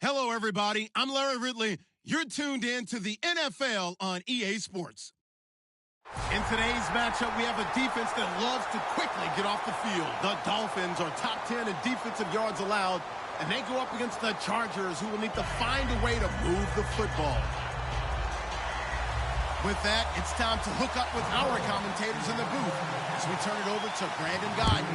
Hello, everybody. I'm Larry Ridley. You're tuned in to the NFL on EA Sports. In today's matchup, we have a defense that loves to quickly get off the field. The Dolphins are top 10 in defensive yards allowed, and they go up against the Chargers, who will need to find a way to move the football. With that, it's time to hook up with our commentators in the booth as we turn it over to Brandon Godden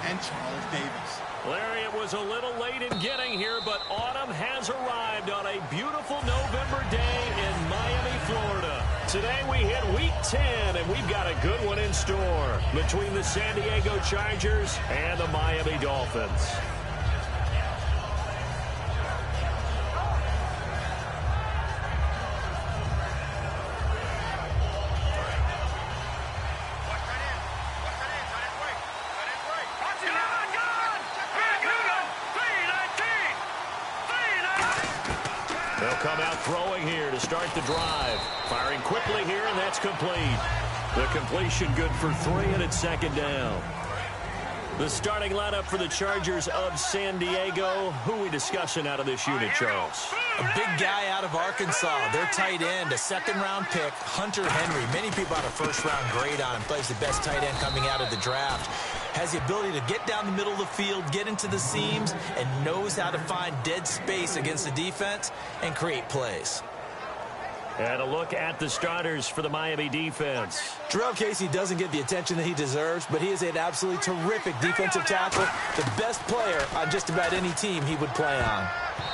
and Charles Davis. Larry, it was a little late in getting here, but autumn has arrived on a beautiful November day in Miami, Florida. Today we hit Week 10, and we've got a good one in store between the San Diego Chargers and the Miami Dolphins. They'll come out throwing here to start the drive. Firing quickly here, and that's complete. The completion good for 3, and it's second down. The starting lineup for the Chargers of San Diego. Who are we discussing out of this unit, Charles? A big guy out of Arkansas. Their tight end, a second-round pick, Hunter Henry. Many people had a first-round grade on him. Plays the best tight end coming out of the draft. Has the ability to get down the middle of the field, get into the seams, and knows how to find dead space against the defense and create plays. And a look at the starters for the Miami defense. Jarrell Casey doesn't get the attention that he deserves, but he is an absolutely terrific defensive tackle, the best player on just about any team he would play on.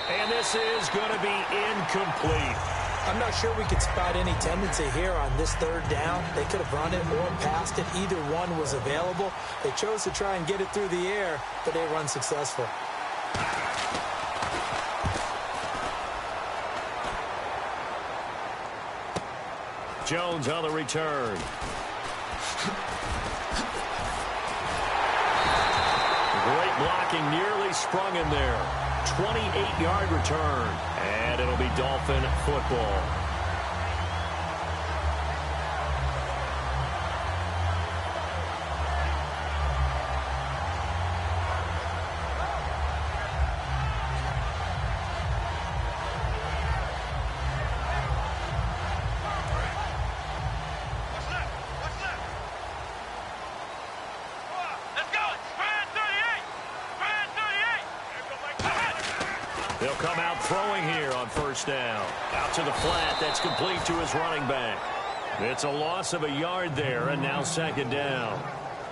And this is going to be incomplete. I'm not sure we could spot any tendency here on this third down. They could have run it or passed it. Either one was available. They chose to try and get it through the air, but they were unsuccessful. Jones on the return. Great blocking, nearly sprung in there. 28-yard return, and it'll be Dolphin football. They'll come out throwing here on first down. Out to the flat. That's complete to his running back. It's a loss of a yard there, and now second down.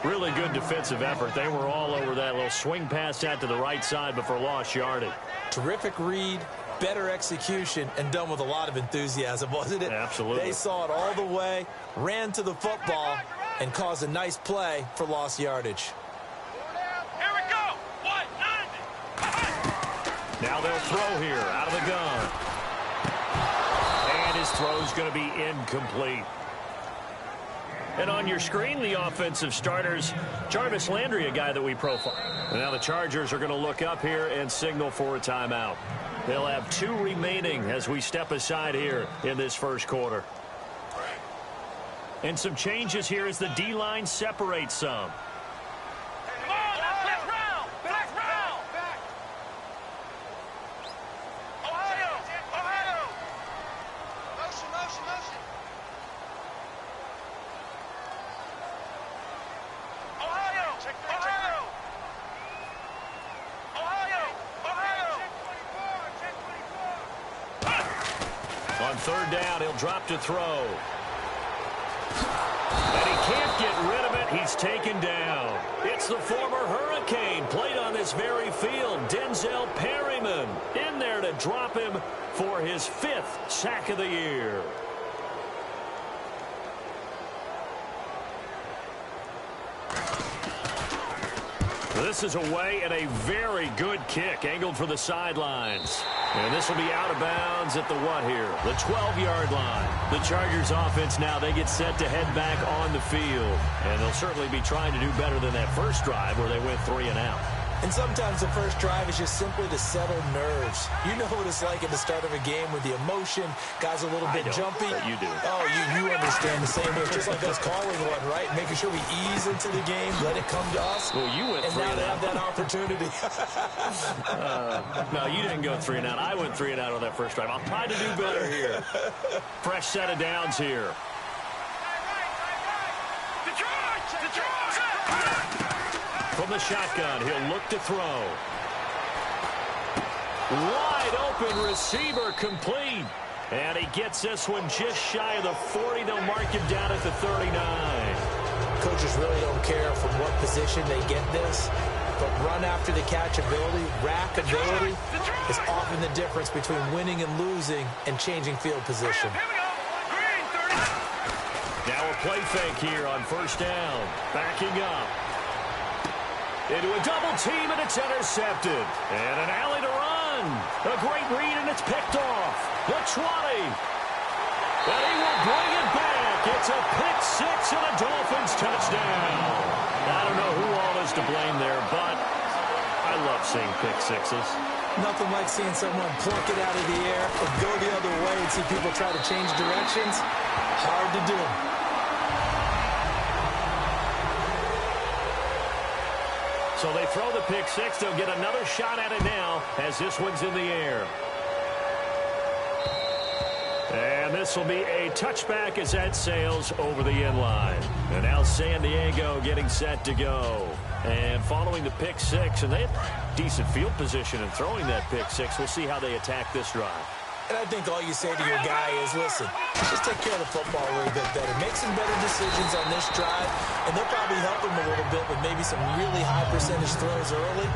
Really good defensive effort. They were all over that little swing pass out to the right side before lost yardage. Terrific read, better execution, and done with a lot of enthusiasm, wasn't it? Absolutely. They saw it all the way, ran to the football, and caused a nice play for lost yardage. Now they'll throw here out of the gun. And his throw's going to be incomplete. And on your screen, the offensive starters, Jarvis Landry, a guy that we profile. And now the Chargers are going to look up here and signal for a timeout. They'll have 2 remaining as we step aside here in this first quarter. And some changes here as the D-line separates some. On third down, he'll drop to throw. And he can't get rid of it. He's taken down. It's the former Hurricane, played on this very field, Denzel Perryman, in there to drop him for his 5th sack of the year. This is away and a very good kick, angled for the sidelines. And this will be out of bounds at the what here? The 12-yard line. The Chargers offense now, they get set to head back on the field. And they'll certainly be trying to do better than that first drive where they went 3 and out. And sometimes the first drive is just simply to settle nerves. You know what it's like at the start of a game with the emotion, guys a little bit jumpy. But you do. Oh, you understand the same way. It's just like us calling one, right? Making sure we ease into the game, let it come to us. Well, you went and 3 now and they out. have that opportunity. No, you didn't go 3 and out. I went 3 and out on that first drive. I'll try to do better here. Fresh set of downs here. From the shotgun, he'll look to throw. Wide open receiver complete. And he gets this one just shy of the 40. They'll mark him down at the 39. Coaches really don't care from what position they get this. But run after the catch ability, rack ability is often the difference between winning and losing and changing field position. Now a play fake here on first down. Backing up. Into a double team, and it's intercepted. And an alley to run. A great read, and it's picked off. The 20. And he will bring it back. It's a pick six and a Dolphins touchdown. I don't know who all is to blame there, but I love seeing pick sixes. Nothing like seeing someone plunk it out of the air or go the other way and see people try to change directions. Hard to do. So they throw the pick six. They'll get another shot at it now as this one's in the air. And this will be a touchback as that sails over the end line. And now San Diego getting set to go. And following the pick six, and they have decent field position in throwing that pick six. We'll see how they attack this drive. And I think all you say to your guy is, listen, just take care of the football a little bit better. Make some better decisions on this drive, and they'll probably help him a little bit with maybe some really high percentage throws early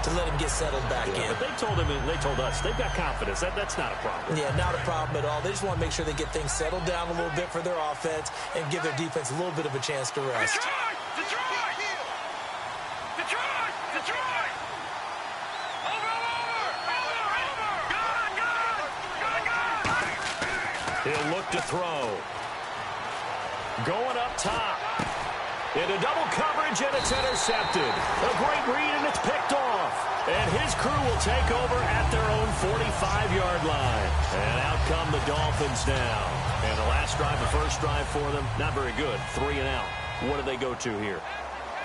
to let him get settled back in. But they told him, and they told us, they've got confidence. That's not a problem. Yeah, not a problem at all. They just want to make sure they get things settled down a little bit for their offense and give their defense a little bit of a chance to rest. He'll look to throw. Going up top. Into double coverage, and it's intercepted. A great read, and it's picked off. And his crew will take over at their own 45-yard line. And out come the Dolphins now. And the last drive, the first drive for them, not very good. 3 and out. What do they go to here?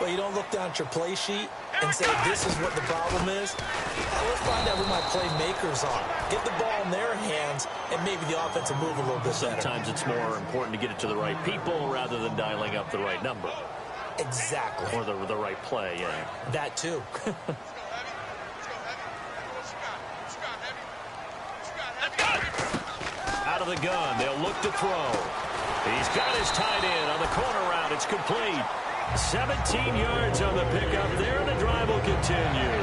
Well, you don't look down at your play sheet and say, this is what the problem is. Let's find out who my playmakers are. Get the ball in their hands, and maybe the offense will move a little bit better. Sometimes it's more important to get it to the right people rather than dialing up the right number. Exactly. Or the right play, yeah. That, too. Out of the gun, they'll look to throw. He's got his tight end on the corner route. It's complete. 17 yards on the pickup there, and the drive will continue.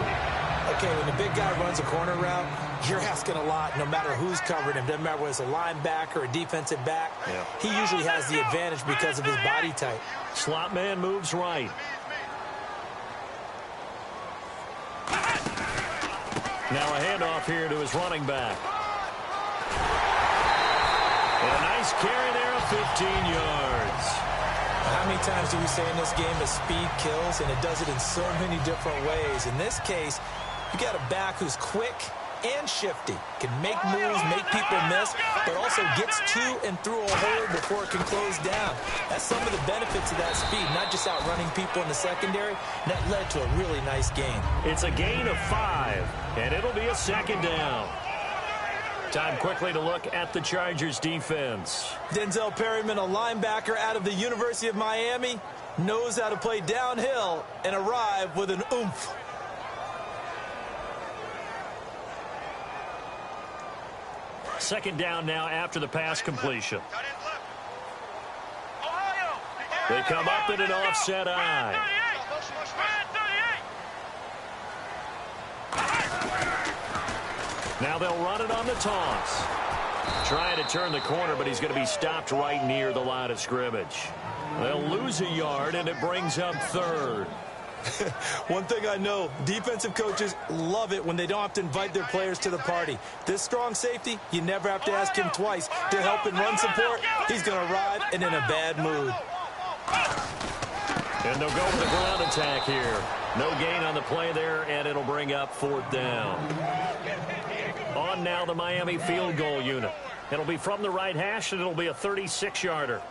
Okay, when the big guy runs a corner route, you're asking a lot no matter who's covering him. Doesn't matter whether it's a linebacker or a defensive back. Yeah. He usually has the advantage because of his body type. Slot man moves right. Now a handoff here to his running back. And a nice carry there of 15 yards. How many times do we say in this game that speed kills, and it does it in so many different ways? In this case, you got a back who's quick and shifty, can make moves, make people miss, but also gets to and through a hole before it can close down. That's some of the benefits of that speed, not just outrunning people in the secondary. That led to a really nice game. It's a gain of 5, and it'll be a second down. Time quickly to look at the Chargers defense. Denzel Perryman, a linebacker out of the University of Miami, knows how to play downhill and arrive with an oomph. Second down now after the pass completion. They come up in an offset eye. Now they'll run it on the toss. Trying to turn the corner, but he's going to be stopped right near the line of scrimmage. They'll lose a yard, and it brings up third. One thing I know, defensive coaches love it when they don't have to invite their players to the party. This strong safety, you never have to ask him twice to help in run support. He's going to arrive and in a bad mood. And they'll go with the ground attack here. No gain on the play there, and it'll bring up 4th down. On now the Miami field goal unit. It'll be from the right hash, and it'll be a 36-yarder.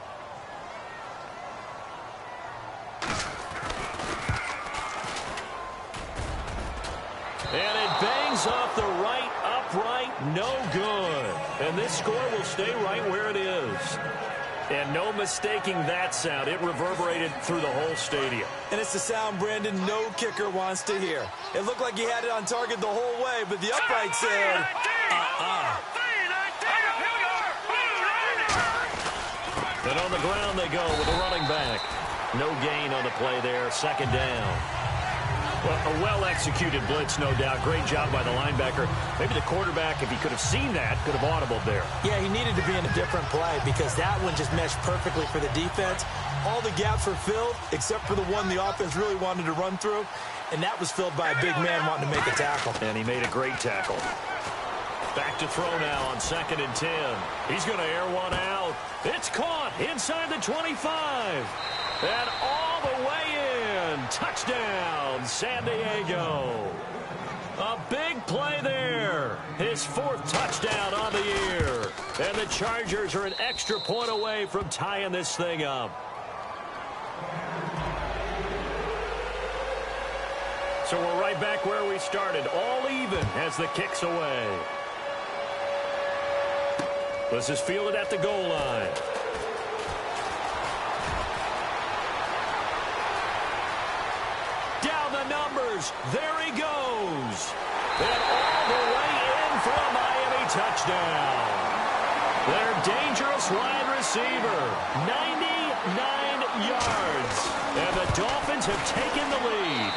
And it bangs off the right upright. No good. And this score will stay right where it is. And no mistaking that sound. It reverberated through the whole stadium. And it's the sound, Brandon, no kicker wants to hear. It looked like he had it on target the whole way, but the upright said, And on the ground they go with a running back. No gain on the play there. 2nd down. Well, a well-executed blitz, no doubt. Great job by the linebacker. Maybe the quarterback, if he could have seen that, could have audibled there. Yeah, he needed to be in a different play because that one just meshed perfectly for the defense. All the gaps were filled except for the one the offense really wanted to run through, and that was filled by a big man wanting to make a tackle. And he made a great tackle. Back to throw now on 2nd and 10. He's going to air one out. It's caught inside the 25. And all the way in. Touchdown, San Diego. A big play there. His 4th touchdown on the year. And the Chargers are an extra point away from tying this thing up. So we're right back where we started. All even as the kick's away. This is fielded at the goal line. Down the numbers. There he goes. And all the way in for a Miami touchdown. Their dangerous wide receiver. 99 yards. And the Dolphins have taken the lead.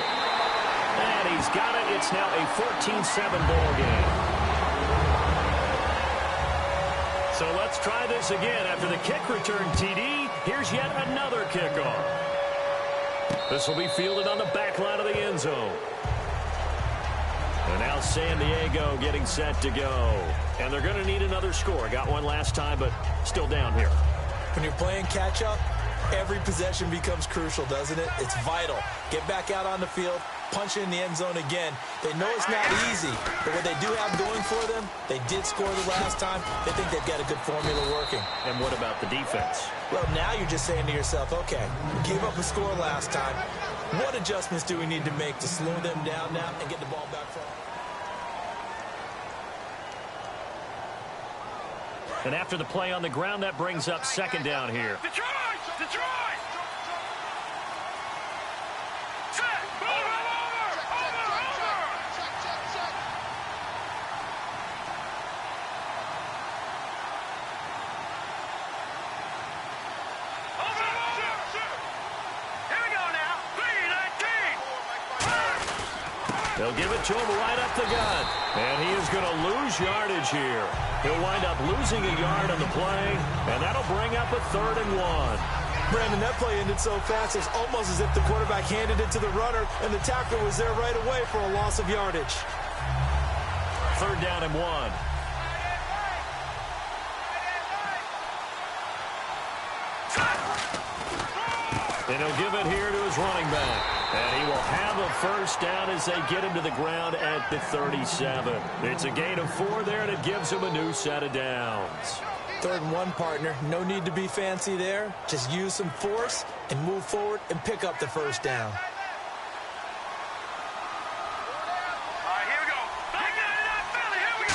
And he's got it. It's now a 14-7 ball game. So let's try this again. After the kick return TD, here's yet another kickoff. This will be fielded on the back line of the end zone. And now San Diego getting set to go. And they're going to need another score. Got one last time, but still down here. When you're playing catch-up, every possession becomes crucial, doesn't it? It's vital. Get back out on the field, punch it in the end zone again. They know it's not easy, but what they do have going for them, they did score the last time. They think they've got a good formula working. And what about the defense? Well, now you're just saying to yourself, okay, we gave up a score last time. What adjustments do we need to make to slow them down now and get the ball back from them? And after the play on the ground, that brings up 2nd down here. Detroit! Detroit! Set! Move him over! Here we go now. 3-19. They'll give it to him right up the gut. And he is going to lose yardage here. He'll wind up losing a yard on the play, and that'll bring up a 3rd and 1. Brandon, that play ended so fast, it's almost as if the quarterback handed it to the runner, and the tackler was there right away for a loss of yardage. 3rd down and 1. And he'll give it here to his running back. And he will have a 1st down as they get him to the ground at the 37. It's a gain of 4 there, and it gives him a new set of downs. 3rd and 1, partner. No need to be fancy there. Just use some force and move forward and pick up the 1st down. All right, here we go. Back here we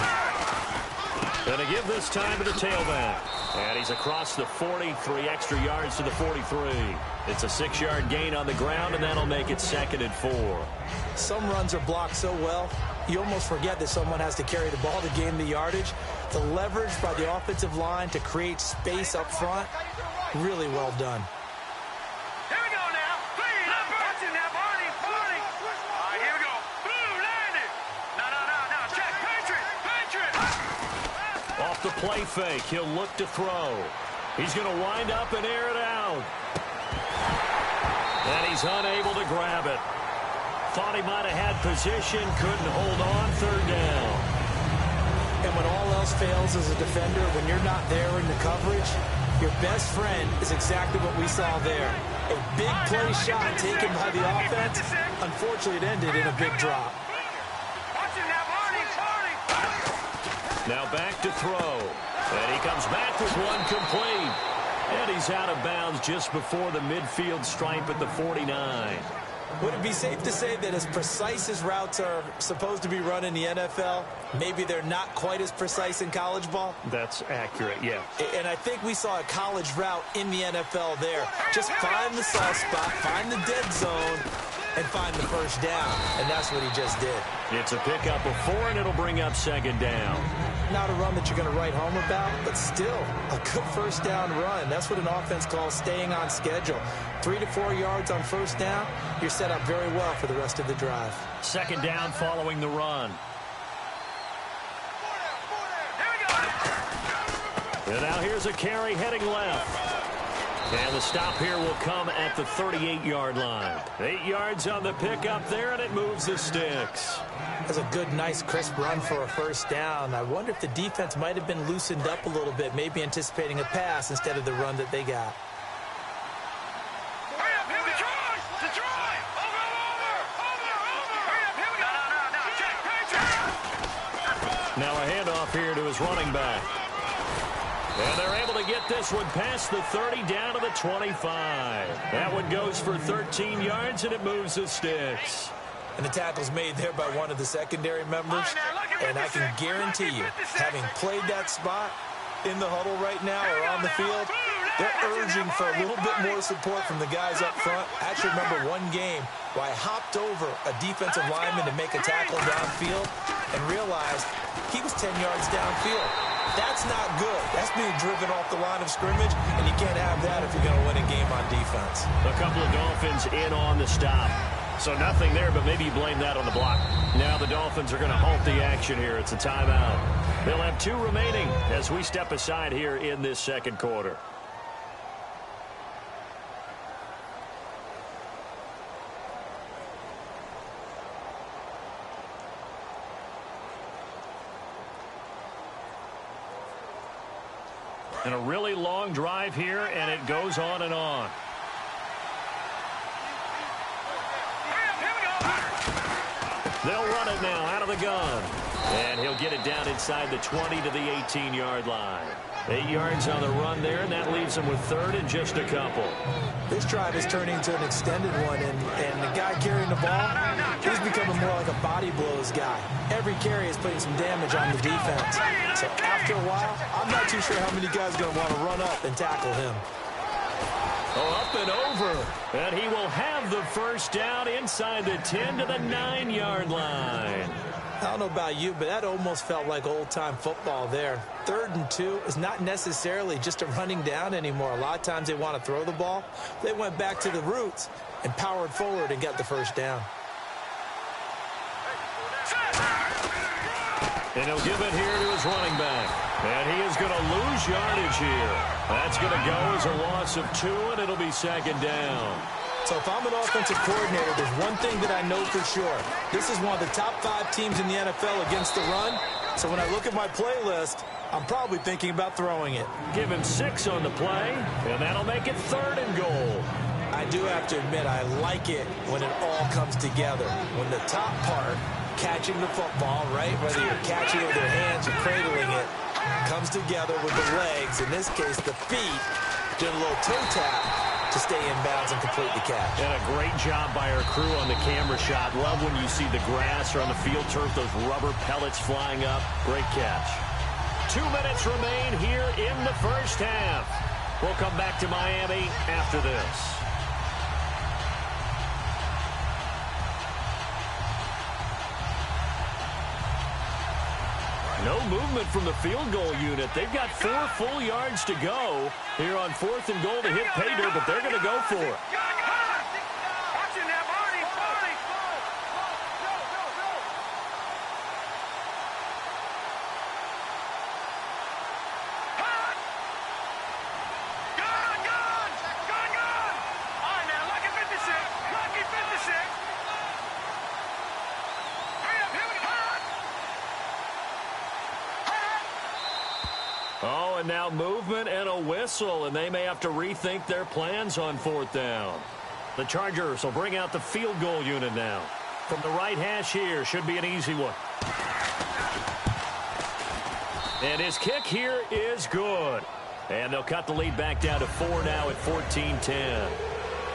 go. And to give this time to the tailback. And he's across the 40, 3 extra yards to the 43. It's a 6-yard gain on the ground, and that'll make it 2nd and 4. Some runs are blocked so well, you almost forget that someone has to carry the ball to gain the yardage. The leverage by the offensive line to create space up front, really well done. Here we go now. Watch it now, Barney. Barney. All right, here we go. Boom, landed. No. Check. Patriot. Off the play fake, he'll look to throw. He's going to wind up and air it out. And he's unable to grab it. Thought he might have had position, couldn't hold on. 3rd down. And when all else fails as a defender, when you're not there in the coverage, Your best friend is exactly what we saw there. A big play shot taken by the offense. Unfortunately, it ended in a big drop. Now back to throw. And he comes back with one complete. And he's out of bounds just before the midfield stripe at the 49. Would it be safe to say that as precise as routes are supposed to be run in the NFL, maybe they're not quite as precise in college ball? That's accurate, yeah. And I think we saw a college route in the NFL there. Just find the soft spot, find the dead zone, and find the first down. And that's what he just did. It's a pickup of 4, and it'll bring up second down. Not a run that you're going to write home about, but still a good first down run. That's what an offense calls staying on schedule. 3 to 4 yards on first down, you're set up very well for the rest of the drive. Second down following the run. And now here's a carry heading left. And the stop here will come at the 38-yard line. 8 yards on the pickup there, and it moves the sticks. That's a good, nice, crisp run for a first down. I wonder if the defense might have been loosened up a little bit, maybe anticipating a pass instead of the run that they got. Now a handoff here to his running back. And they're able to get this one past the 30 down to the 25. That one goes for 13 yards, and it moves the sticks. And the tackle's made there by one of the secondary members. And I can guarantee you, having played that spot in the huddle right now or on the field, they're urging for a little bit more support from the guys up front. I actually remember one game where I hopped over a defensive lineman to make a tackle downfield and realized he was 10 yards downfield. That's not good. That's being driven off the line of scrimmage, and you can't have that if you're going to win a game on defense. A couple of Dolphins in on the stop. So nothing there, but maybe you blame that on the block. Now the Dolphins are going to halt the action here. It's a timeout. They'll have 2 remaining as we step aside here in this second quarter. And a really long drive here, and it goes on and on. They'll run it now out of the gun. And he'll get it down inside the 20 to the 18-yard line. 8 yards on the run there, and that leaves him with third and just a couple. This drive is turning into an extended one, and the guy carrying the ball, he's becoming more like a body blows guy. Every carry is putting some damage on the defense. So after a while, I'm not too sure how many guys are going to want to run up and tackle him. Oh, up and over. And he will have the first down inside the 10 to the 9-yard line. I don't know about you, but that almost felt like old-time football there. 3rd and 2 is not necessarily just a running down anymore. A lot of times they want to throw the ball. They went back to the roots and powered forward and got the first down. And he'll give it here to his running back. And he is going to lose yardage here. That's going to go as a loss of 2, and it'll be second down. So if I'm an offensive coordinator, there's one thing that I know for sure. This is one of the top 5 teams in the NFL against the run. So when I look at my playlist, I'm probably thinking about throwing it. Give him 6 on the play, and that'll make it 3rd and goal. I do have to admit, I like it when it all comes together. When the top part, catching the football, right, whether you're catching it with your hands or cradling it, comes together with the legs, in this case the feet, did a little toe tap to stay in bounds and complete the catch. And a great job by our crew on the camera shot. Love when you see the grass or on the field turf, those rubber pellets flying up. Great catch. 2 minutes remain here in the first half. We'll come back to Miami after this. No movement from the field goal unit. They've got 4 full yards to go here on 4th and goal to hit pay dirt, but they're going to go for it. now movement and a whistle, and they may have to rethink their plans on 4th down. The Chargers will bring out the field goal unit now. From the right hash here, should be an easy one. And his kick here is good. And they'll cut the lead back down to 4 now at 14-10.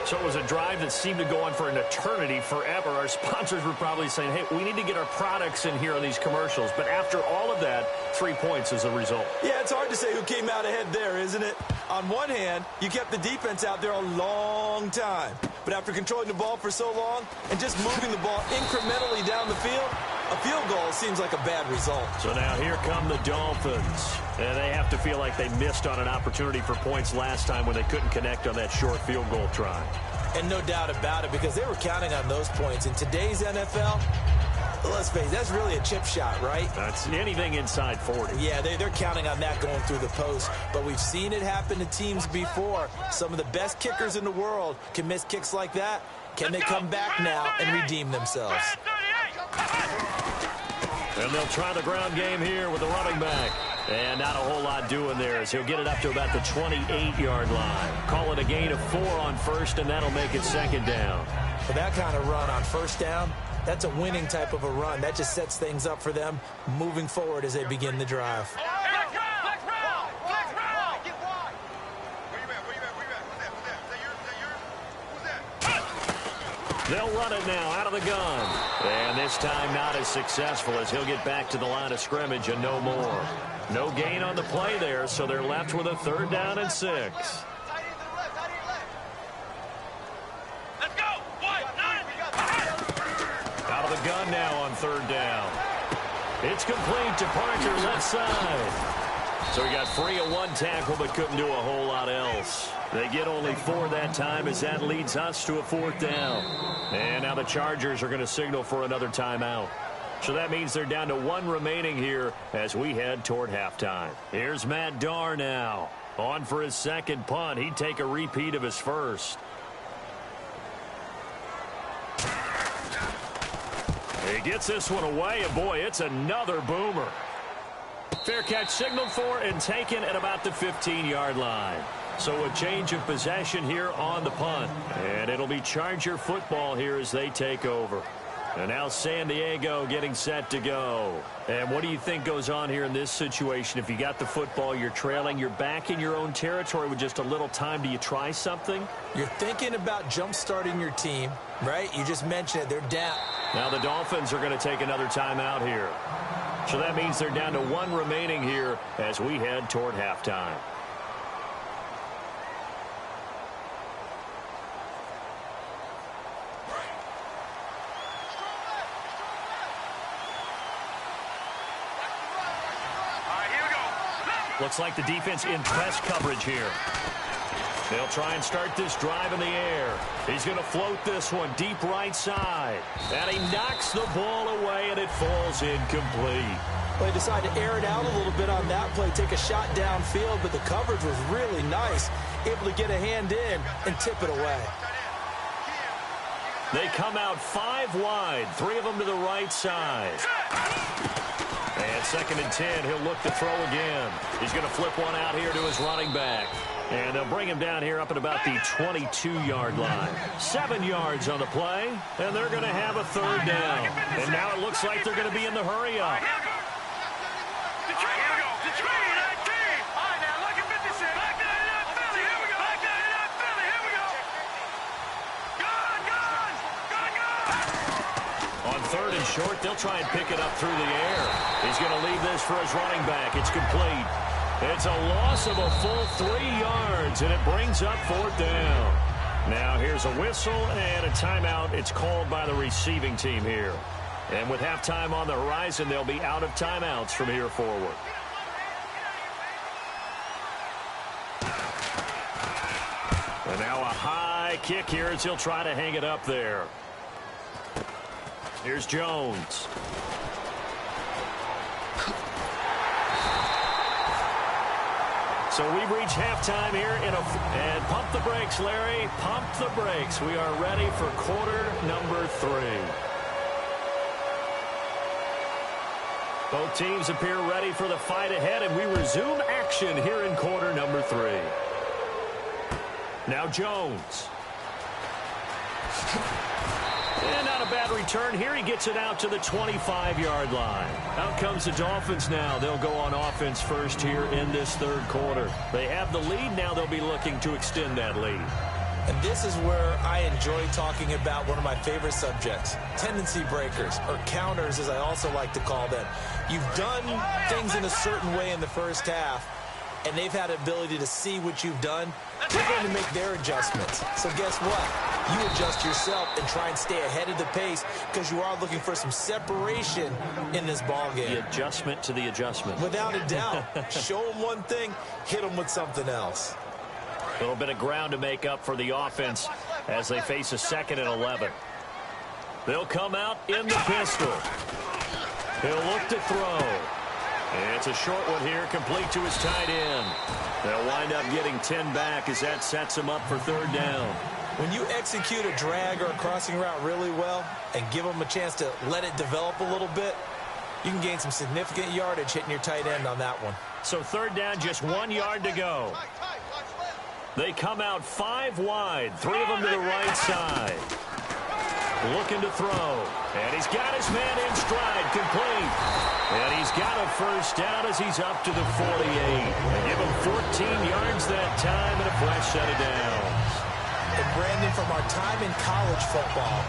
So it was a drive that seemed to go on for an eternity, forever. Our sponsors were probably saying, hey, we need to get our products in here on these commercials. But after all of that, 3 points is the result. Yeah, it's hard to say who came out ahead there, isn't it? On one hand, you kept the defense out there a long time. But after controlling the ball for so long and just moving the ball incrementally down the field, a field goal seems like a bad result. So now here come the Dolphins. And they have to feel like they missed on an opportunity for points last time when they couldn't connect on that short field goal try. And no doubt about it, because they were counting on those points. In today's NFL, let's face it, that's really a chip shot, right? That's anything inside 40. Yeah, they're counting on that going through the post. But we've seen it happen to teams before. Some of the best kickers in the world can miss kicks like that. Can they come back now and redeem themselves? And they'll try the ground game here with the running back. And not a whole lot doing there as he'll get it up to about the 28-yard line. Call it a gain of 4 on first, and that'll make it 2nd down. For that kind of run on 1st down, that's a winning type of a run. That just sets things up for them moving forward as they begin the drive. They'll run it now out of the gun. And this time not as successful as he'll get back to the line of scrimmage and no more. No gain on the play there, so they're left with a 3rd down and 6. Let's go. Out of the gun now on 3rd down. It's complete to Parker left side. So he got free of 1 tackle but couldn't do a whole lot else. They get only 4 that time as that leads us to a 4th down. And now the Chargers are going to signal for another timeout. So that means they're down to 1 remaining here as we head toward halftime. Here's Matt Darr now. On for his 2nd punt. He'd take a repeat of his first. He gets this one away, and boy, it's another boomer. Fair catch signaled for and taken at about the 15-yard line. So a change of possession here on the punt. And it'll be Charger football here as they take over. And now San Diego getting set to go. And what do you think goes on here in this situation? If you got the football, you're trailing, you're back in your own territory with just a little time. Do you try something? You're thinking about jump-starting your team, right? You just mentioned it. They're down. Now the Dolphins are going to take another timeout here. So that means they're down to 1 remaining here as we head toward halftime. Looks like the defense in press coverage here. They'll try and start this drive in the air. He's going to float this one deep right side. And he knocks the ball away, and it falls incomplete. Well, he decided to air it out a little bit on that play, take a shot downfield, but the coverage was really nice. Able to get a hand in and tip it away. They come out 5 wide, 3 of them to the right side. And 2nd and 10, he'll look to throw again. He's going to flip one out here to his running back. And they'll bring him down here up at about the 22-yard line. 7 yards on the play, and they're going to have a 3rd down. And now it looks like they're going to be in the hurry-up. On 3rd and short, they'll try and pick it up through the air. He's going to leave this for his running back. It's complete. It's a loss of a full 3 yards, and it brings up 4th down. Now here's a whistle and a timeout. It's called by the receiving team here. And with halftime on the horizon, they'll be out of timeouts from here forward. And now a high kick here as he'll try to hang it up there. Here's Jones. So we've reached halftime here and pump the brakes, Larry. Pump the brakes. We are ready for quarter number 3. Both teams appear ready for the fight ahead, and we resume action here in quarter number 3. Now Jones. And not a bad return here. He gets it out to the 25-yard line. Out comes the Dolphins now. They'll go on offense first here in this third quarter. They have the lead. Now they'll be looking to extend that lead. And this is where I enjoy talking about one of my favorite subjects, tendency breakers, or counters as I also like to call them. You've done things in a certain way in the first half, and they've had the ability to see what you've done. They're going to make their adjustments. So guess what? You adjust yourself and try and stay ahead of the pace because you are looking for some separation in this ballgame. The adjustment to the adjustment. Without a doubt. Show them one thing, hit them with something else. A little bit of ground to make up for the offense as they face a 2nd and 11. They'll come out in the pistol. He'll look to throw. It's a short one here, complete to his tight end. They'll wind up getting 10 back as that sets him up for 3rd down. When you execute a drag or a crossing route really well and give them a chance to let it develop a little bit, you can gain some significant yardage hitting your tight end on that one. So 3rd down, just 1 yard to go. They come out 5 wide, 3 of them to the right side. Looking to throw. And he's got his man in stride, complete. And he's got a 1st down as he's up to the 48. They give him 14 yards that time and a fresh set of downs. And Brandon, from our time in college football,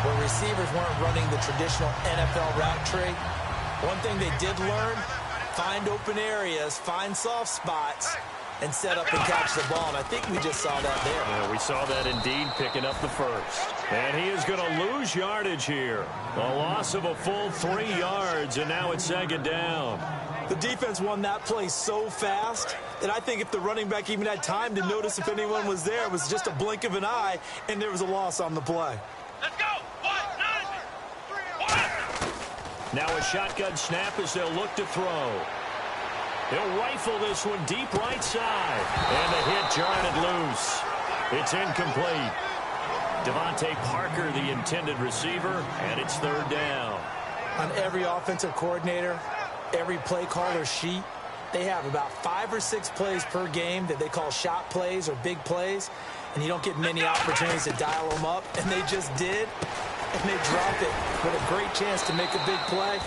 where receivers weren't running the traditional NFL route tree, one thing they did learn, find open areas, find soft spots, and set up and catch the ball. And I think we just saw that there. Yeah, we saw that indeed, picking up the 1st. And he is going to lose yardage here. A loss of a full 3 yards, and now it's 2nd down. The defense won that play so fast that I think if the running back even had time to notice if anyone was there, it was just a blink of an eye, and there was a loss on the play. Let's go. 1, 9, 1. Now a shotgun snap as they'll look to throw. He'll rifle this one deep right side. And the hit jarred it loose. It's incomplete. Devontae Parker, the intended receiver, and it's 3rd down. On every offensive coordinator, every play caller sheet, they have about 5 or 6 plays per game that they call shot plays or big plays, and you don't get many opportunities to dial them up, and they just did, and they drop it with a great chance to make a big play.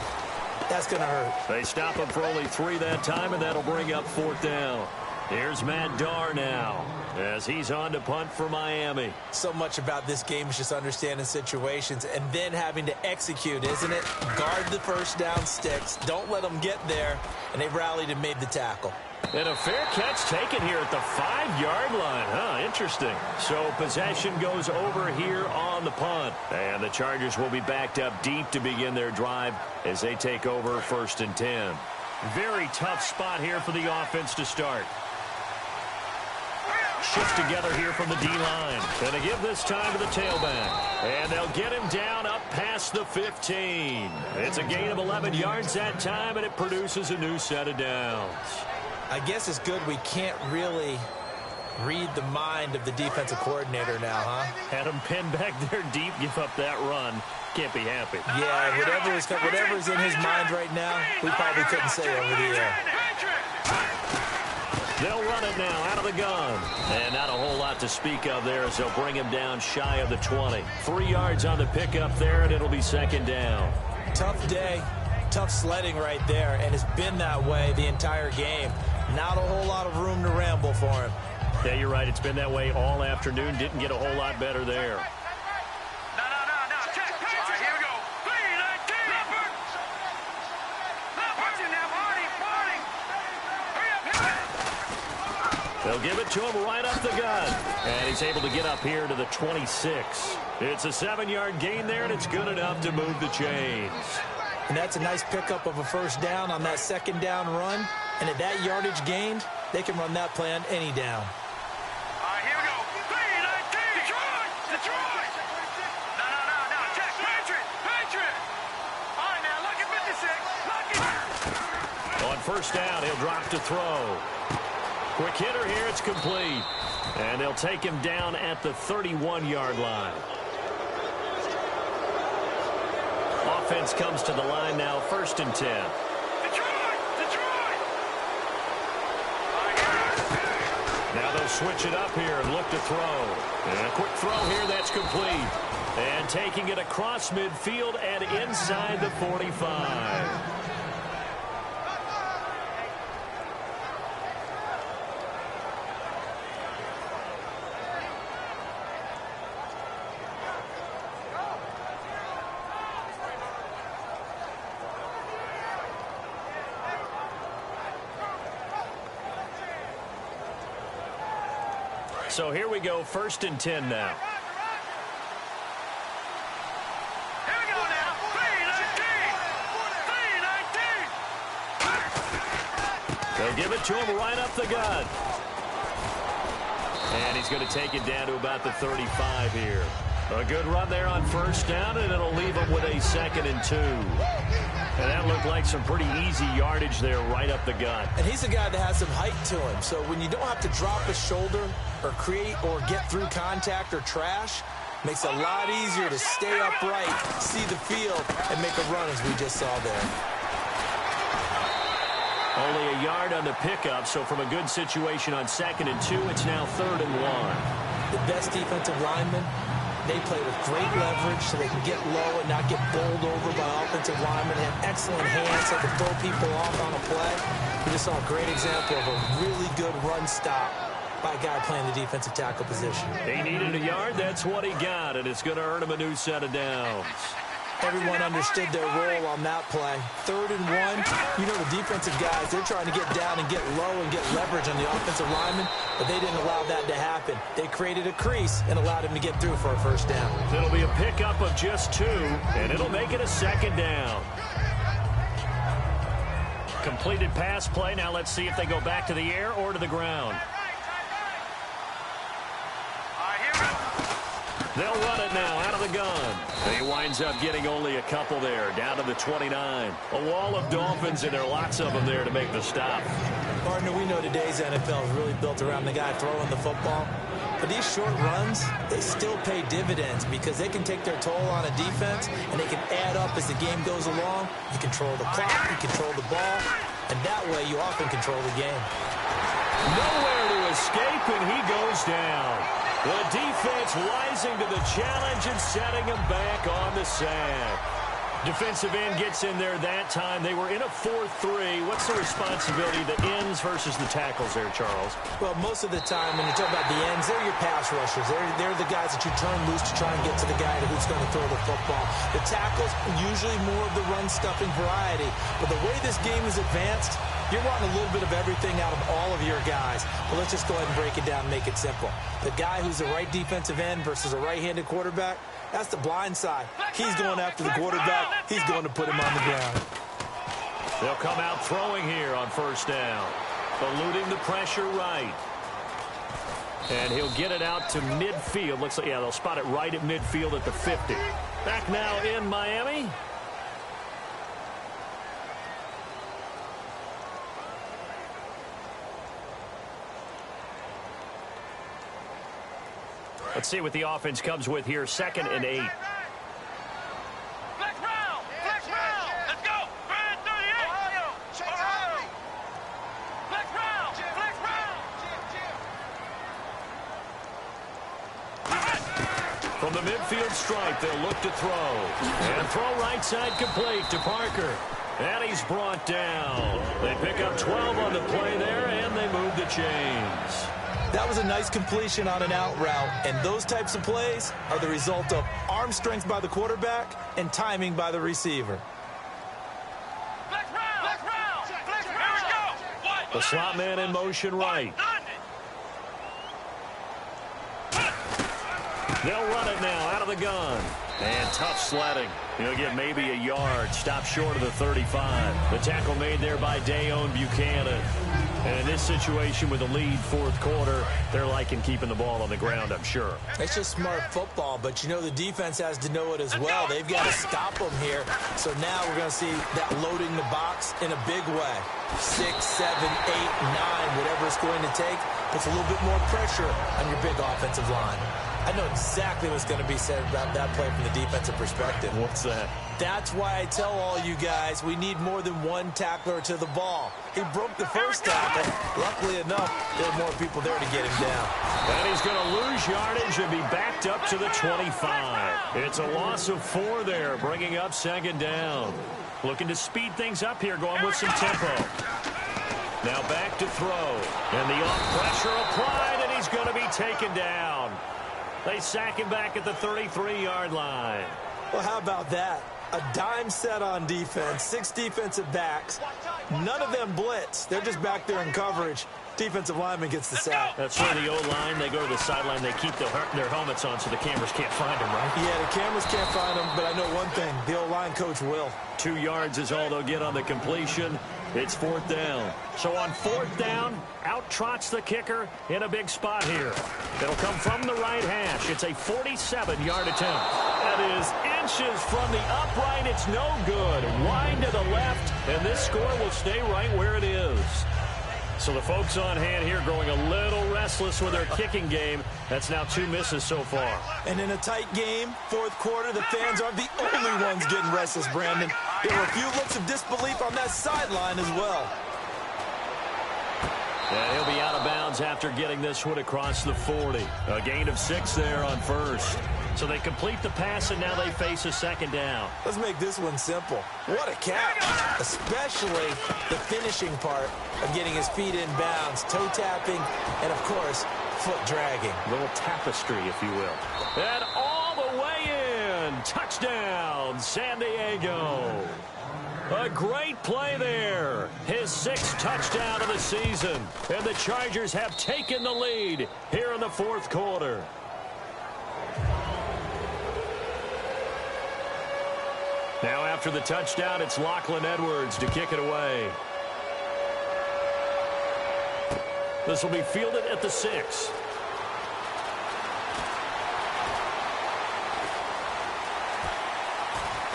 That's going to hurt. They stop him for only 3 that time, and that'll bring up 4th down. Here's Matt Darr now as he's on to punt for Miami. So much about this game is just understanding situations and then having to execute, isn't it? Guard the 1st down sticks. Don't let them get there. And they rallied and made the tackle. And a fair catch taken here at the 5-yard line. Huh, interesting. So possession goes over here on the punt. And the Chargers will be backed up deep to begin their drive as they take over 1st and 10. Very tough spot here for the offense to start. Shift together here from the D-line. Going to give this time to the tailback. And they'll get him down up past the 15. It's a gain of 11 yards that time, and it produces a new set of downs. I guess it's good we can't really read the mind of the defensive coordinator now, huh? Had him pinned back there deep, give up that run. Can't be happy. Yeah, whatever's in his mind right now, we probably couldn't say over the air. They'll run it now out of the gun. And not a whole lot to speak of there as they'll bring him down shy of the 20. 3 yards on the pickup there, and it'll be 2nd down. Tough day, tough sledding right there, and it's been that way the entire game. Not a whole lot of room to ramble for him. Yeah, you're right. It's been that way all afternoon. Didn't get a whole lot better there. No. Check. All right, here we go. 3-19. Leopard. Watch it now, Barney. Hurry up, hit it. They'll give it to him right up the gut. And he's able to get up here to the 26. It's a 7-yard gain there, and it's good enough to move the chains. And that's a nice pickup of a 1st down on that 2nd down run. And at that yardage gained, they can run that play on any down. All right, here we go. 3-19. Detroit. No. Check. Patriot. All right, now, lucky 56. Lucky. On 1st down, he'll drop to throw. Quick hitter here, it's complete. And they'll take him down at the 31-yard line. Offense comes to the line now, 1st and 10. switch it up here and look to throw. And a quick throw here, that's complete. And taking it across midfield and inside the 45. So here we go, 1st and 10 now. Here we go now. 3-19. They'll give it to him right up the gut. And he's going to take it down to about the 35 here. A good run there on 1st down, and it'll leave him with a 2nd and 2. And that looked like some pretty easy yardage there right up the gut. And he's a guy that has some height to him. So when you don't have to drop his shoulder or create or get through contact or trash, makes it a lot easier to stay upright, see the field, and make a run as we just saw there. Only a yard on the pickup, so from a good situation on 2nd and 2, it's now 3rd and 1. The best defensive linemen, they play with great leverage so they can get low and not get bowled over by offensive linemen. They have excellent hands so they can throw people off on a play. We just saw a great example of a really good run stop by a guy playing the defensive tackle position. He needed a yard. That's what he got, and it's going to earn him a new set of downs. Everyone understood their role on that play. 3rd and 1. You know the defensive guys, they're trying to get down and get low and get leverage on the offensive lineman, but they didn't allow that to happen. They created a crease and allowed him to get through for a 1st down. It'll be a pickup of just 2, and it'll make it a 2nd down. Completed pass play. Now let's see if they go back to the air or to the ground. They'll run it now out of the gun. He winds up getting only a couple there, down to the 29. A wall of Dolphins, and there are lots of them there to make the stop. Partner, we know today's NFL is really built around the guy throwing the football. But these short runs, they still pay dividends because they can take their toll on a defense, and they can add up as the game goes along. You control the clock, you control the ball, and that way you often control the game. Nowhere to escape, and he goes down. The defense rising to the challenge and setting him back on the sack. Defensive end gets in there that time. They were in a 4-3. What's the responsibility, the ends versus the tackles there, Charles? Well, most of the time, when you talk about the ends, they're your pass rushers. They're the guys that you turn loose to try and get to the guy who's going to throw the football. The tackles, usually more of the run-stuffing variety. But the way this game is advanced, you're wanting a little bit of everything out of all of your guys. But let's just go ahead and break it down and make it simple. The guy who's the right defensive end versus a right-handed quarterback, that's the blind side. He's going after the quarterback. He's going to put him on the ground. They'll come out throwing here on 1st down. Eluding the pressure right. And he'll get it out to midfield. Looks like, yeah, they'll spot it right at midfield at the 50. Back now in Miami. Let's see what the offense comes with here. 2nd and 8. Flex round! Flex round! Let's go! 38! Ohio! Flex round! Flex round! From the midfield stripe, they'll look to throw. And throw right side complete to Parker. And he's brought down. They pick up 12 on the play there, and they move the chains. That was a nice completion on an out route, and those types of plays are the result of arm strength by the quarterback and timing by the receiver. Flex round! Flex round! Flex round! Here we go! The slot man in motion right. They'll run it now out of the gun. And tough sledding. He'll get maybe a yard. Stop short of the 35. The tackle made there by Dayon Buchanan. And in this situation with the lead 4th quarter, they're liking keeping the ball on the ground, I'm sure. It's just smart football, but you know the defense has to know it as well. They've got to stop them here. So now we're going to see that loading the box in a big way. 6, 7, 8, 9, whatever it's going to take, puts a little bit more pressure on your big offensive line. I know exactly what's going to be said about that play from the defensive perspective. What's that? That's why I tell all you guys we need more than one tackler to the ball. He broke the first tackle. Luckily enough, there were more people there to get him down. And he's going to lose yardage and be backed up to the 25. It's a loss of 4 there, bringing up second down. Looking to speed things up here, going with some tempo. Now back to throw. And the off pressure applied, and he's going to be taken down. They sack him back at the 33-yard line. Well, how about that? A dime set on defense, 6 defensive backs. None of them blitz. They're just back there in coverage. Defensive lineman gets the sack. That's where the O-line, they go to the sideline, they keep their helmets on so the cameras can't find them, right? Yeah, the cameras can't find them, but I know one thing. The O-line coach will. 2 yards is all they'll get on the completion. It's 4th down. So on 4th down, out trots the kicker in a big spot here. It'll come from the right hash. It's a 47-yard attempt. That is inches from the upright. It's no good. Wide to the left, and this score will stay right where it is. So the folks on hand here growing a little restless with their kicking game. That's now 2 misses so far. And in a tight game, 4th quarter, the fans aren't the only ones getting restless, Brandon. There were a few looks of disbelief on that sideline as well. And he'll be out of bounds after getting this one across the 40. A gain of 6 there on first. So they complete the pass, and now they face a second down. Let's make this one simple. What a catch, especially the finishing part of getting his feet in bounds, toe tapping, and, of course, foot dragging. A little tapestry, if you will. And all the way in. Touchdown, San Diego. A great play there. His 6th touchdown of the season. And the Chargers have taken the lead here in the 4th quarter. Now after the touchdown, it's Lachlan Edwards to kick it away. This will be fielded at the 6.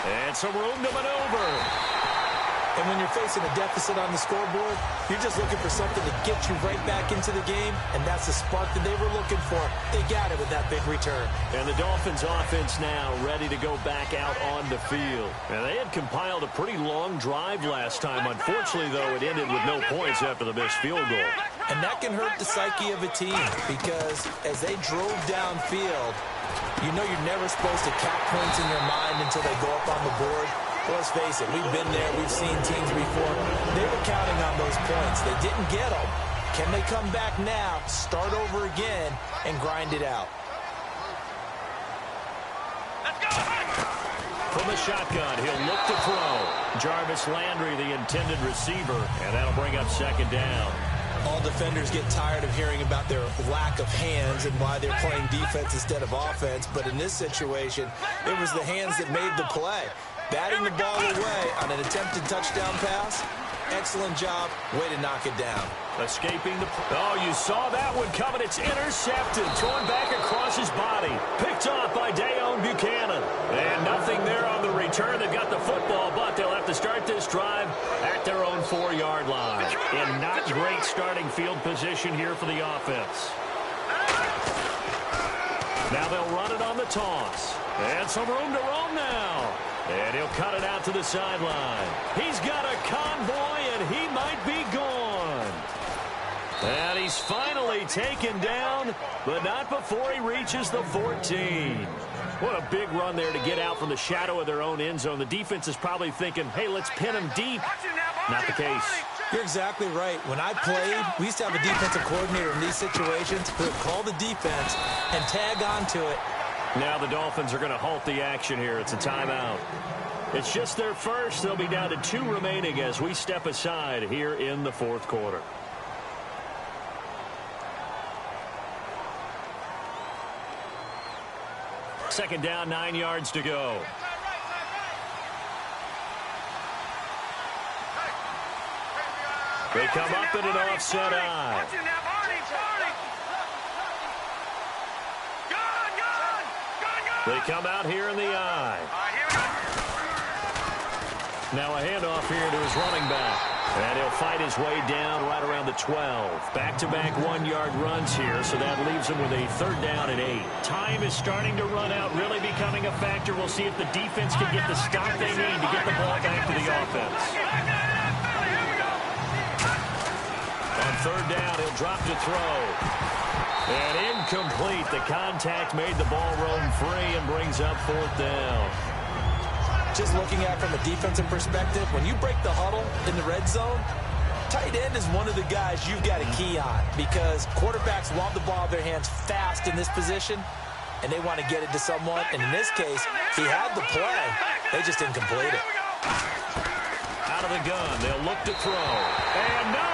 And some room to maneuver. And when you're facing a deficit on the scoreboard, you're just looking for something to get you right back into the game, and that's the spark that they were looking for. They got it with that big return. And the Dolphins offense now ready to go back out on the field. And they had compiled a pretty long drive last time. Unfortunately, though, it ended with no points after the missed field goal. And that can hurt the psyche of a team because as they drove downfield, you know you're never supposed to count points in your mind until they go up on the board. Well, let's face it, we've been there, we've seen teams before. They were counting on those points. They didn't get them. Can they come back now, start over again, and grind it out? Let's go! From the shotgun, he'll look to throw. Jarvis Landry, the intended receiver, and that'll bring up second down. All defenders get tired of hearing about their lack of hands and why they're playing defense instead of offense. But in this situation, it was the hands that made the play. Batting the ball away on an attempted touchdown pass. Excellent job. Way to knock it down. Escaping the... Oh, you saw that one coming. It's intercepted. Thrown back across his body. Picked off by Dayon Buchanan. And nothing there on the return that got the football, but they'll have to start this drive at their own 4-yard line. In not great starting field position here for the offense. Now they'll run it on the toss. And some room to roam now. And he'll cut it out to the sideline. He's got a convoy, and he might be gone. And he's finally taken down, but not before he reaches the 14. What a big run there to get out from the shadow of their own end zone. The defense is probably thinking, hey, let's pin him deep. Not the case. You're exactly right. When I played, we used to have a defensive coordinator in these situations who would call the defense and tag on to it. Now the Dolphins are going to halt the action here. It's a timeout. It's just their first. They'll be down to 2 remaining as we step aside here in the 4th quarter. Second down, 9 yards to go. They come up in an offset eye. They come out here in the eye. Now a handoff here to his running back. And he'll fight his way down right around the 12. Back-to-back 1-yard runs here, so that leaves him with a 3rd down and 8. Time is starting to run out, really becoming a factor. We'll see if the defense can get the stop they need to get the ball back to the offense. On 3rd down, he'll drop to throw. And incomplete. The contact made the ball roam free and brings up 4th down. Just looking at it from a defensive perspective, when you break the huddle in the red zone, tight end is one of the guys you've got to key on because quarterbacks want the ball in their hands fast in this position, and they want to get it to someone. And in this case, he had the play. They just didn't complete it. Out of the gun, they'll look to throw. And no,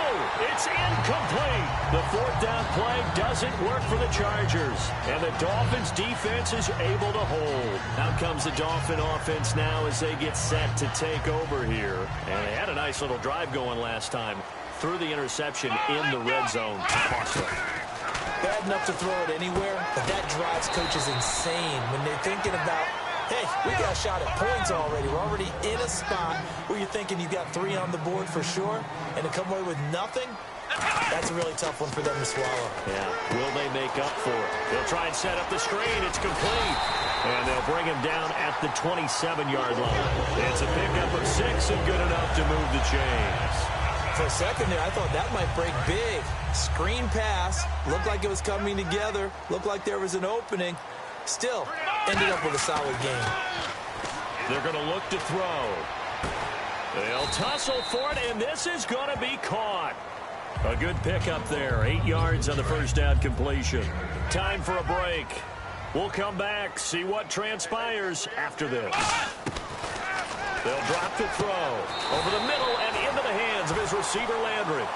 it's incomplete. The 4th down play doesn't work for the Chargers. And the Dolphins defense is able to hold. Out comes the Dolphin offense now as they get set to take over here. And they had a nice little drive going last time. Threw the interception in the red zone. Cost them. Bad enough to throw it anywhere, but that drives coaches insane when they're thinking about, hey, we got a shot at points already. We're already in a spot where you're thinking you've got 3 on the board for sure, and to come away with nothing, that's a really tough one for them to swallow. Yeah, will they make up for it? They'll try and set up the screen. It's complete. And they'll bring him down at the 27-yard line. It's a pickup of 6 and good enough to move the chains. For a second there, I thought that might break big. Screen pass, looked like it was coming together, looked like there was an opening. Still, ended up with a solid game. They're going to look to throw. They'll tussle for it, and this is going to be caught. A good pickup there. 8 yards on the 1st down completion. Time for a break. We'll come back, see what transpires after this. They'll drop to throw. Over the middle and into the hands of his receiver, Landry.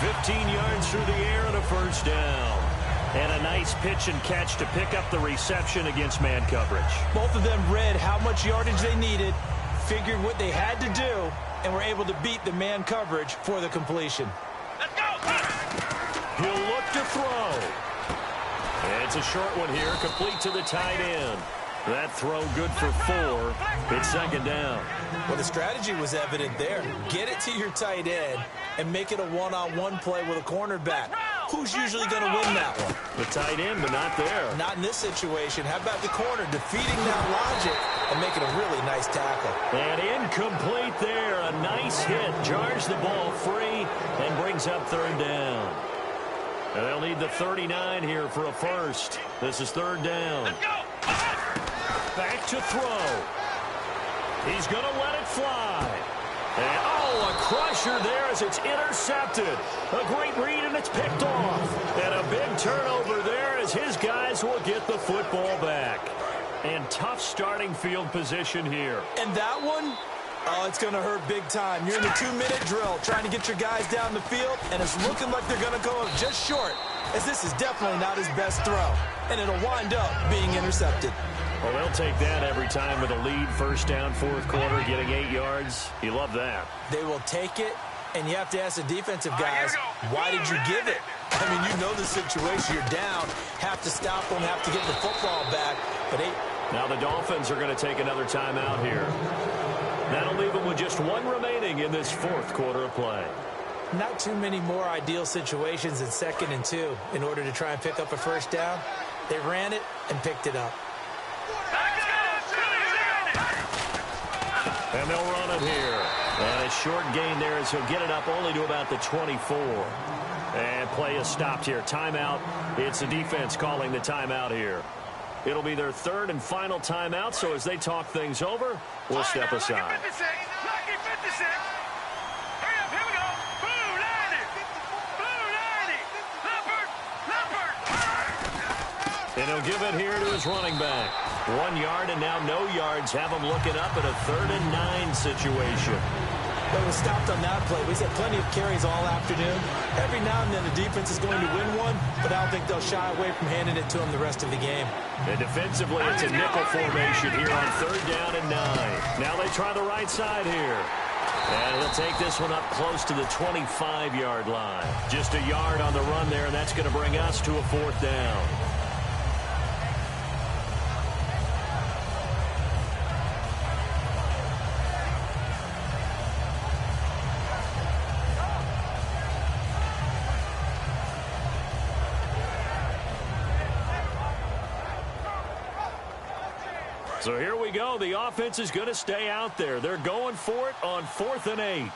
15 yards through the air and a 1st down. And a nice pitch and catch to pick up the reception against man coverage. Both of them read how much yardage they needed, figured what they had to do, and were able to beat the man coverage for the completion. Let's go! He'll look to throw. It's a short one here, complete to the tight end. That throw good for 4. It's 2nd down. Well, the strategy was evident there. Get it to your tight end and make it a one-on-one play with a cornerback. Who's usually going to win that one? The tight end, but not there. Not in this situation. How about the corner defeating that logic and making a really nice tackle? And incomplete there. A nice hit. Jars the ball free and brings up 3rd down. And they'll need the 39 here for a 1st. This is 3rd down. Let's go! Back to throw. He's going to let it fly. And, oh, a crusher there as it's intercepted. A great read, and it's picked off. And a big turnover there as his guys will get the football back. And tough starting field position here. And that one, oh, it's going to hurt big time. You're in the 2-minute drill trying to get your guys down the field, and it's looking like they're going to go up just short, as this is definitely not his best throw. And it'll wind up being intercepted. Well, they'll take that every time with a lead. 1st down, 4th quarter, getting 8 yards. You love that. They will take it, and you have to ask the defensive guys, why did you give it? I mean, you know the situation. You're down, have to stop them, have to get the football back. But now the Dolphins are going to take another timeout here. That'll leave them with just 1 remaining in this 4th quarter of play. Not too many more ideal situations in 2nd and 2 in order to try and pick up a 1st down. They ran it and picked it up. And they'll run it here. And a short gain there as he'll get it up only to about the 24. And play is stopped here. Timeout. It's the defense calling the timeout here. It'll be their 3rd and final timeout, so as they talk things over, we'll step aside. Lucky 56. Lucky 56. Hurry up, here we go. Blue 90. Blue 90. Leopard. Leopard. And he'll give it here to his running back. 1 yard and now no yards. Have him looking up at a 3rd and 9 situation. But it was stopped on that play. We've had plenty of carries all afternoon. Every now and then the defense is going to win one, but I don't think they'll shy away from handing it to them the rest of the game. And defensively, it's a nickel formation here on 3rd down and 9. Now they try the right side here. And he'll take this one up close to the 25-yard line. Just a yard on the run there, and that's going to bring us to a 4th down. So here we go. The offense is going to stay out there. They're going for it on 4th and 8.